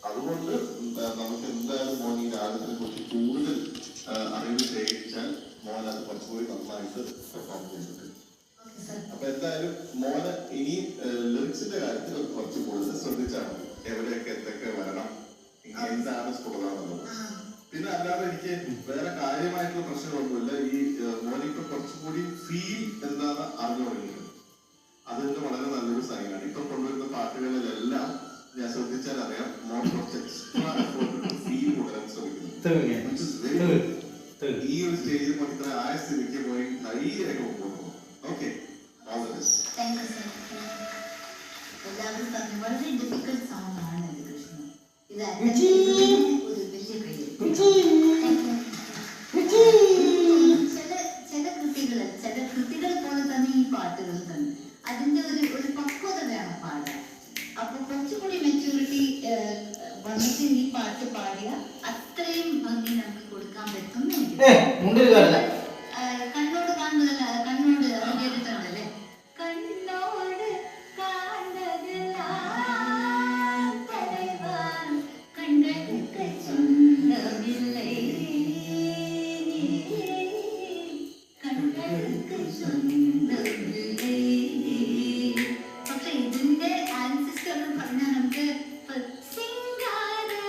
അതുകൊണ്ട് നമുക്ക് എന്തായാലും മോൻ ഈ രാഗത്തിനെ കുറിച്ച് കൂടുതൽ അറിവ് ശേഖരിച്ചാൽ മോൻ അത് കുറച്ചുകൂടി നന്നായിട്ട് പെർഫോം ചെയ്തിട്ടുണ്ട്. അപ്പൊ എന്തായാലും മോന് ഇനി ലിറിക്സിന്റെ കാര്യത്തിൽ കുറച്ച് കൂടുതൽ ശ്രദ്ധിച്ചാൽ മതി. എവിടെയൊക്കെ എന്തൊക്കെ വരണം, എന്താണ് സ്ഫുടതാന്നുള്ളത്. പിന്നെ അല്ലാതെ എനിക്ക് വേറെ കാര്യമായിട്ടുള്ള പ്രശ്നങ്ങളൊന്നുമില്ല. ഈ മോനിക്ക് കുറച്ചുകൂടി ഫീൽ എന്താന്ന് അറിഞ്ഞു തുടങ്ങിയിട്ടുണ്ട്. അതിന്റെ വളരെ നല്ലൊരു സൈനാണ്. ഇപ്പൊ കൊണ്ടുവരുന്ന പാട്ടുകളിലെല്ലാം ഞാൻ ശ്രദ്ധിച്ചാൽ അറിയാം മോൻ കുറച്ച് എക്സ്ട്രാ ഫീൽ കൊണ്ടുവരാൻ ശ്രമിക്കുന്നു. ഈ ഒരു സ്റ്റേജിൽ മോൻ ഇത്ര ആയ സ്ഥിതിക്ക് പോയി ധൈര്യമായിട്ട് കൊണ്ടുപോകുന്നു. Okay, all the best. എല്ലാവരും പറഞ്ഞു വളരെ ഡിഫിക്കൽട്ട് സോങ് ആണ് ഇത് കൃഷ്ണൻ. ഇത് ഒരു വലിയ പേര്. ചില കൃതികൾ പോലെ തന്നെ ഈ പാട്ടുകൾ തന്നെ അതിന്റെ ഒരു പക്വത വേണം പാടാൻ. അപ്പൊ കുറച്ചുകൂടി മെച്യൂരിറ്റി വന്നിട്ട് ഈ പാട്ട് പാടിയ അത്രയും ഭംഗി നമുക്ക് കൊടുക്കാൻ പറ്റും. കണ്ണോട് കാണുന്നതല്ല, കണ്ണോട് കേട്ടിട്ടുണ്ടല്ലേ? കണ്ണോട്